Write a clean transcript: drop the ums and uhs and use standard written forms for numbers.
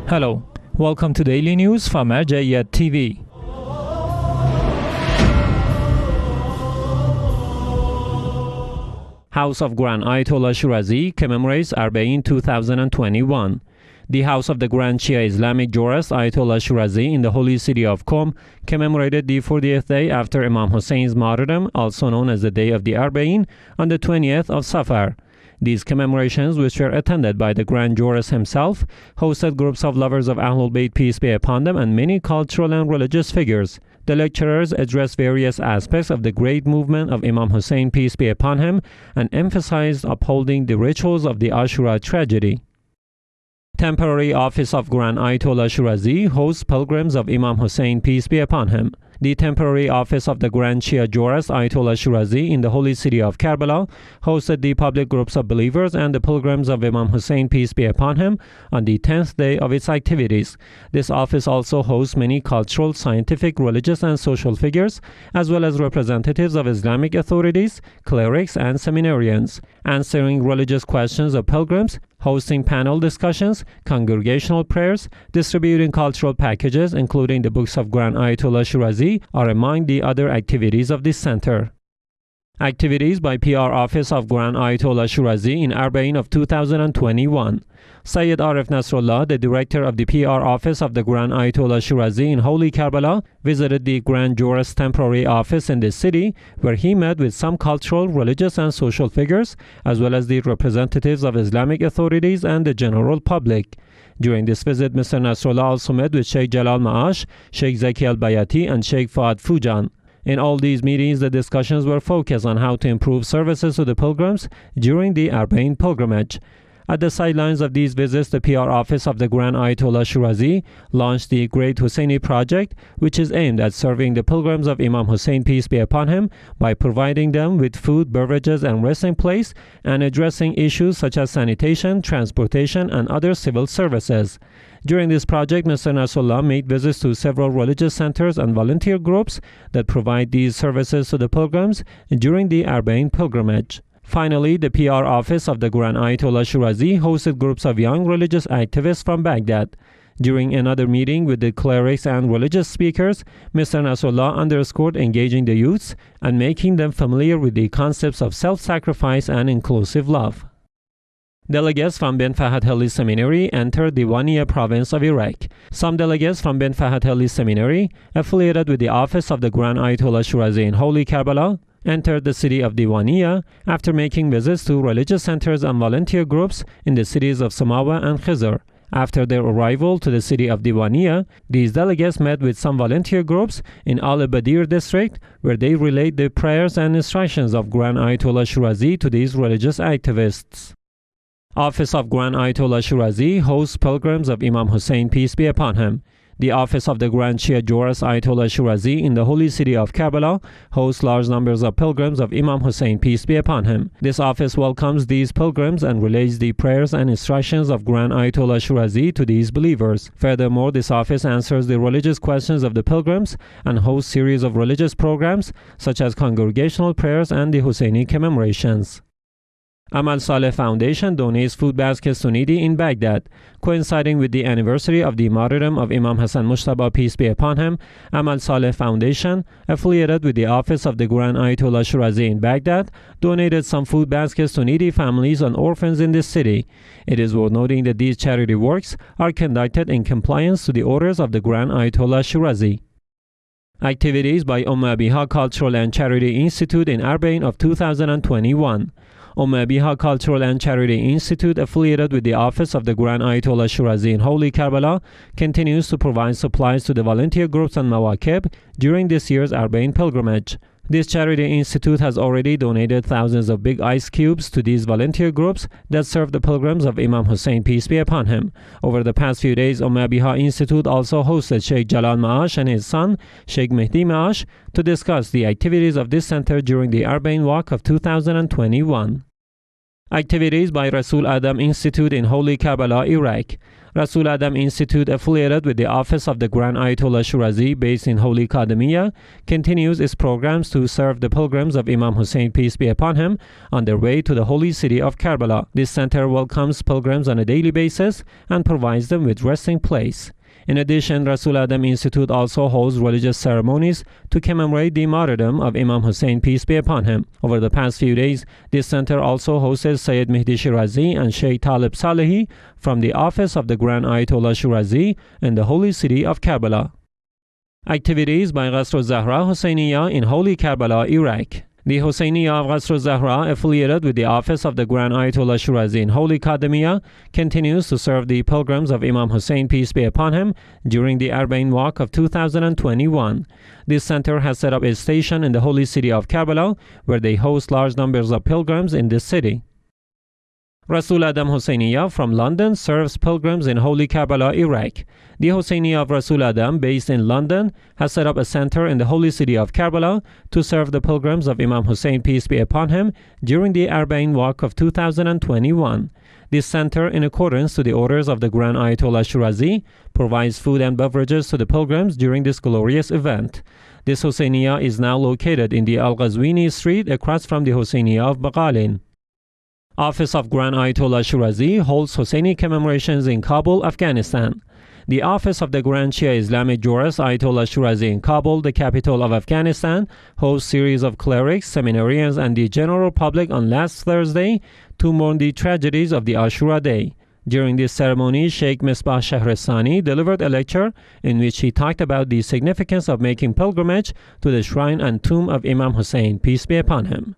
Hello, welcome to Daily News from Arbaeen TV. House of Grand Ayatollah Shirazi commemorates Arbaeen 2021. The House of the Grand Shia Islamic jurist Ayatollah Shirazi in the holy city of Qom commemorated the 40th day after Imam Hussein's martyrdom, also known as the Day of the Arbaeen, on the 20th of Safar. These commemorations, which were attended by the Grand Jurist himself, hosted groups of lovers of Ahlul Bayt, peace be upon them, and many cultural and religious figures. The lecturers addressed various aspects of the great movement of Imam Hussein, peace be upon him, and emphasized upholding the rituals of the Ashura tragedy. Temporary Office of Grand Ayatollah Shirazi hosts pilgrims of Imam Hussein, peace be upon him. The temporary office of the Grand Shia jurist Ayatollah Shirazi in the holy city of Karbala hosted the public groups of believers and the pilgrims of Imam Hussein, peace be upon him, on the 10th day of its activities. This office also hosts many cultural, scientific, religious, and social figures, as well as representatives of Islamic authorities, clerics, and seminarians, answering religious questions of pilgrims, hosting panel discussions, congregational prayers, distributing cultural packages, including the books of Grand Ayatollah Shirazi, are among the other activities of this center. Activities by PR Office of Grand Ayatollah Shirazi in Arbaeen of 2021. Sayyid Arif Nasrullah, the director of the PR Office of the Grand Ayatollah Shirazi in Holy Karbala, visited the Grand Jurist temporary office in this city, where he met with some cultural, religious, and social figures, as well as the representatives of Islamic authorities and the general public. During this visit, Mr. Nasrullah also met with Sheikh Jalal Maash, Sheikh Zaki al-Bayati, and Sheikh Fahad Fujan. In all these meetings, the discussions were focused on how to improve services to the pilgrims during the Arbaeen pilgrimage. At the sidelines of these visits, the PR Office of the Grand Ayatollah Shirazi launched the Great Husseini Project, which is aimed at serving the pilgrims of Imam Hussein, peace be upon him, by providing them with food, beverages, and resting place, and addressing issues such as sanitation, transportation, and other civil services. During this project, Mr. Nasrullah made visits to several religious centers and volunteer groups that provide these services to the pilgrims during the Arbaeen pilgrimage. Finally, the PR Office of the Grand Ayatollah Shirazi hosted groups of young religious activists from Baghdad. During another meeting with the clerics and religious speakers, Mr. Nasrullah underscored engaging the youths and making them familiar with the concepts of self-sacrifice and inclusive love. Delegates from bin Fahad Hilli Seminary entered Diwaniya province of Iraq. Some delegates from bin Fahad Hilli Seminary, affiliated with the office of the Grand Ayatollah Shirazi in Holy Karbala, entered the city of Diwaniya after making visits to religious centers and volunteer groups in the cities of Samawa and Khizr. After their arrival to the city of Diwaniya, these delegates met with some volunteer groups in Al-Badir district, where they relayed the prayers and instructions of Grand Ayatollah Shirazi to these religious activists. Office of Grand Ayatollah Shirazi hosts pilgrims of Imam Hussein, peace be upon him. The Office of the Grand Shia jurist Ayatollah Shirazi in the holy city of Karbala hosts large numbers of pilgrims of Imam Hussein, peace be upon him. This office welcomes these pilgrims and relays the prayers and instructions of Grand Ayatollah Shirazi to these believers. Furthermore, this office answers the religious questions of the pilgrims and hosts series of religious programs such as congregational prayers and the Husseini commemorations. Amal Saleh Foundation donates food baskets to needy in Baghdad. Coinciding with the anniversary of the martyrdom of Imam Hassan Mushtaba, peace be upon him, Amal Saleh Foundation, affiliated with the office of the Grand Ayatollah Shirazi in Baghdad, donated some food baskets to needy families and orphans in this city. It is worth noting that these charity works are conducted in compliance to the orders of the Grand Ayatollah Shirazi. Activities by Abiha Cultural and Charity Institute in Arbaeen of 2021. Abiha Cultural and Charity Institute, affiliated with the office of the Grand Ayatollah Shirazi in Holy Karbala, continues to provide supplies to the volunteer groups and mawakib during this year's Arbaeen pilgrimage. This charity institute has already donated thousands of big ice cubes to these volunteer groups that serve the pilgrims of Imam Hussein, peace be upon him. Over the past few days, Abiha Institute also hosted Sheikh Jalal Maash and his son, Sheikh Mehdi Maash, to discuss the activities of this center during the Arbaeen walk of 2021. Activities by Rasul Adham Institute in Holy Karbala, Iraq. Rasul Adham Institute, affiliated with the Office of the Grand Ayatollah Shirazi based in Holy Qadamiyya, continues its programs to serve the pilgrims of Imam Hussein, peace be upon him, on their way to the holy city of Karbala. This center welcomes pilgrims on a daily basis and provides them with resting place. In addition, Rasul Adham Institute also holds religious ceremonies to commemorate the martyrdom of Imam Hussein, peace be upon him. Over the past few days, this center also hosted Sayyid Mehdi Shirazi and Sheikh Talib Salehi from the office of the Grand Ayatollah Shirazi in the holy city of Karbala. Activities by Qasrul-Zahra Husayniya in Holy Karbala, Iraq. The Husayniya of Qasrul-Zahra, affiliated with the office of the Grand Ayatollah Shirazi in Holy Qadamiyya, continues to serve the pilgrims of Imam Hussein, peace be upon him, during the Arbaeen walk of 2021. This center has set up a station in the holy city of Karbala, where they host large numbers of pilgrims in this city. Rasul Adham Husayniya from London serves pilgrims in Holy Karbala, Iraq. The Husayniya of Rasul Adham, based in London, has set up a center in the holy city of Karbala to serve the pilgrims of Imam Hussein, peace be upon him, during the Arbaeen walk of 2021. This center, in accordance to the orders of the Grand Ayatollah Shirazi, provides food and beverages to the pilgrims during this glorious event. This Husayniya is now located in the Al-Ghazwini street across from the Husayniya of Baqalin. Office of Grand Ayatollah Shirazi holds Husseini commemorations in Kabul, Afghanistan. The Office of the Grand Shia Islamic Jurist Ayatollah Shirazi in Kabul, the capital of Afghanistan, hosts series of clerics, seminarians, and the general public on last Thursday to mourn the tragedies of the Ashura Day. During this ceremony, Sheikh Misbah Shahristani delivered a lecture in which he talked about the significance of making pilgrimage to the shrine and tomb of Imam Hussein, peace be upon him.